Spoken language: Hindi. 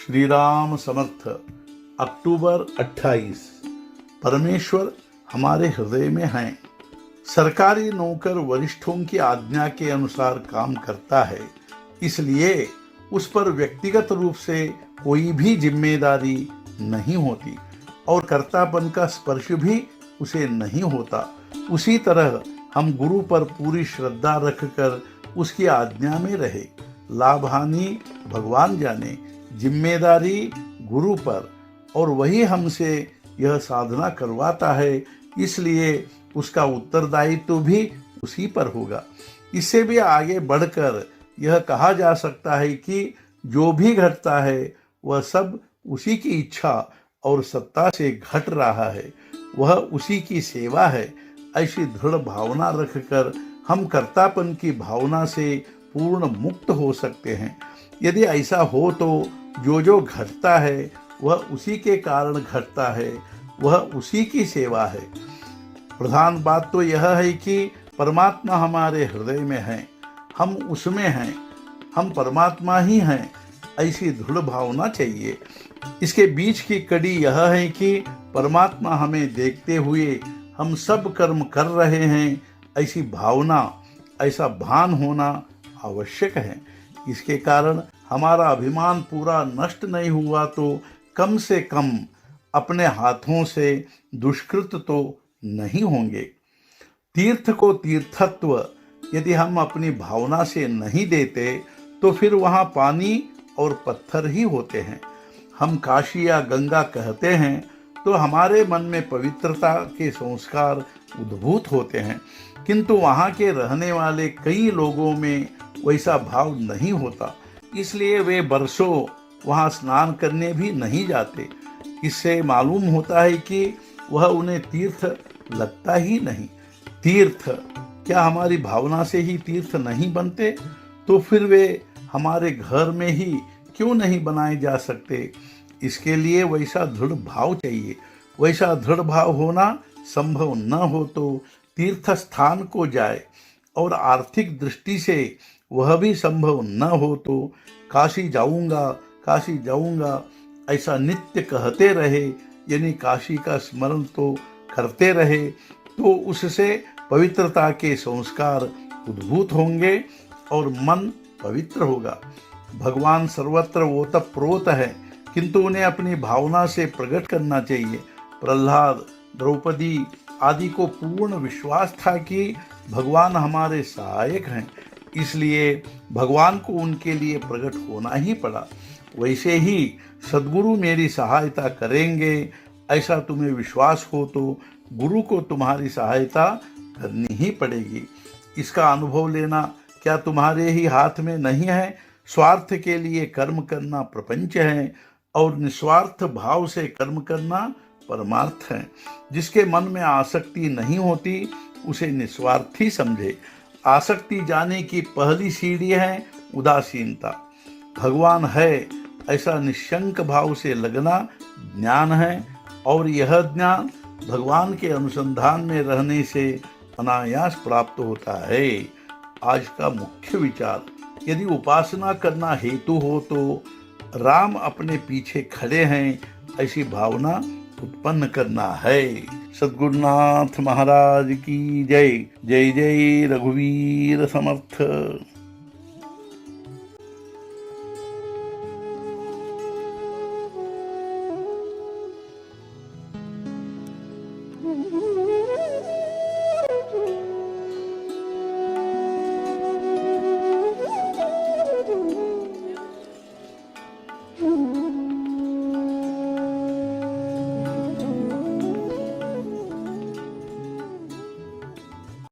श्री राम समर्थ। अक्टूबर 28। परमेश्वर हमारे हृदय में हैं। सरकारी नौकर वरिष्ठों की आज्ञा के अनुसार काम करता है, इसलिए उस पर व्यक्तिगत रूप से कोई भी जिम्मेदारी नहीं होती और कर्तापन का स्पर्श भी उसे नहीं होता। उसी तरह हम गुरु पर पूरी श्रद्धा रखकर उसकी आज्ञा में रहे। लाभ हानि भगवान जाने, जिम्मेदारी गुरु पर, और वही हमसे यह साधना करवाता है, इसलिए उसका उत्तरदायित्व भी उसी पर होगा। इससे भी आगे बढ़कर यह कहा जा सकता है कि जो भी घटता है वह सब उसी की इच्छा और सत्ता से घट रहा है, वह उसी की सेवा है। ऐसी दृढ़ भावना रखकर हम कर्तापन की भावना से पूर्ण मुक्त हो सकते हैं। यदि ऐसा हो तो जो घटता है वह उसी के कारण घटता है, वह उसी की सेवा है। प्रधान बात तो यह है कि परमात्मा हमारे हृदय में है, हम उसमें हैं, हम परमात्मा ही हैं, ऐसी दृढ़ भावना चाहिए। इसके बीच की कड़ी यह है कि परमात्मा हमें देखते हुए हम सब कर्म कर रहे हैं, ऐसी भावना, ऐसा भान होना आवश्यक है। इसके कारण हमारा अभिमान पूरा नष्ट नहीं हुआ तो कम से कम अपने हाथों से दुष्कृत तो नहीं होंगे। तीर्थ को तीर्थत्व यदि हम अपनी भावना से नहीं देते तो फिर वहाँ पानी और पत्थर ही होते हैं। हम काशी या गंगा कहते हैं तो हमारे मन में पवित्रता के संस्कार उद्भूत होते हैं, किंतु वहाँ के रहने वाले कई लोगों में वैसा भाव नहीं होता, इसलिए वे बरसों वहाँ स्नान करने भी नहीं जाते। इससे मालूम होता है कि वह उन्हें तीर्थ लगता ही नहीं। तीर्थ क्या हमारी भावना से ही तीर्थ नहीं बनते? तो फिर वे हमारे घर में ही क्यों नहीं बनाए जा सकते? इसके लिए वैसा दृढ़ भाव चाहिए। वैसा दृढ़ भाव होना संभव न हो तो तीर्थ स्थान को जाए, और आर्थिक दृष्टि से वह भी संभव न हो तो काशी जाऊंगा, काशी जाऊंगा ऐसा नित्य कहते रहे, यानी काशी का स्मरण तो करते रहे, तो उससे पवित्रता के संस्कार उद्भूत होंगे और मन पवित्र होगा। भगवान सर्वत्र ओतप्रोत है, किंतु उन्हें अपनी भावना से प्रकट करना चाहिए। प्रहलाद, द्रौपदी आदि को पूर्ण विश्वास था कि भगवान हमारे सहायक हैं, इसलिए भगवान को उनके लिए प्रकट होना ही पड़ा। वैसे ही सद्गुरु मेरी सहायता करेंगे, ऐसा तुम्हें विश्वास हो तो गुरु को तुम्हारी सहायता करनी ही पड़ेगी। इसका अनुभव लेना क्या तुम्हारे ही हाथ में नहीं है? स्वार्थ के लिए कर्म करना प्रपंच है और निस्वार्थ भाव से कर्म करना परमार्थ है। जिसके मन में आसक्ति नहीं होती उसे निस्वार्थी समझे। आसक्ति जाने की पहली सीढ़ी है उदासीनता। भगवान है ऐसा निशंक भाव से लगना ज्ञान है, और यह ज्ञान भगवान के अनुसंधान में रहने से अनायास प्राप्त होता है। आज का मुख्य विचार, यदि उपासना करना हेतु हो तो राम अपने पीछे खड़े हैं, ऐसी भावना उत्पन्न करना है। सद्गुरुनाथ महाराज की जय। जय जय रघुवीर समर्थ।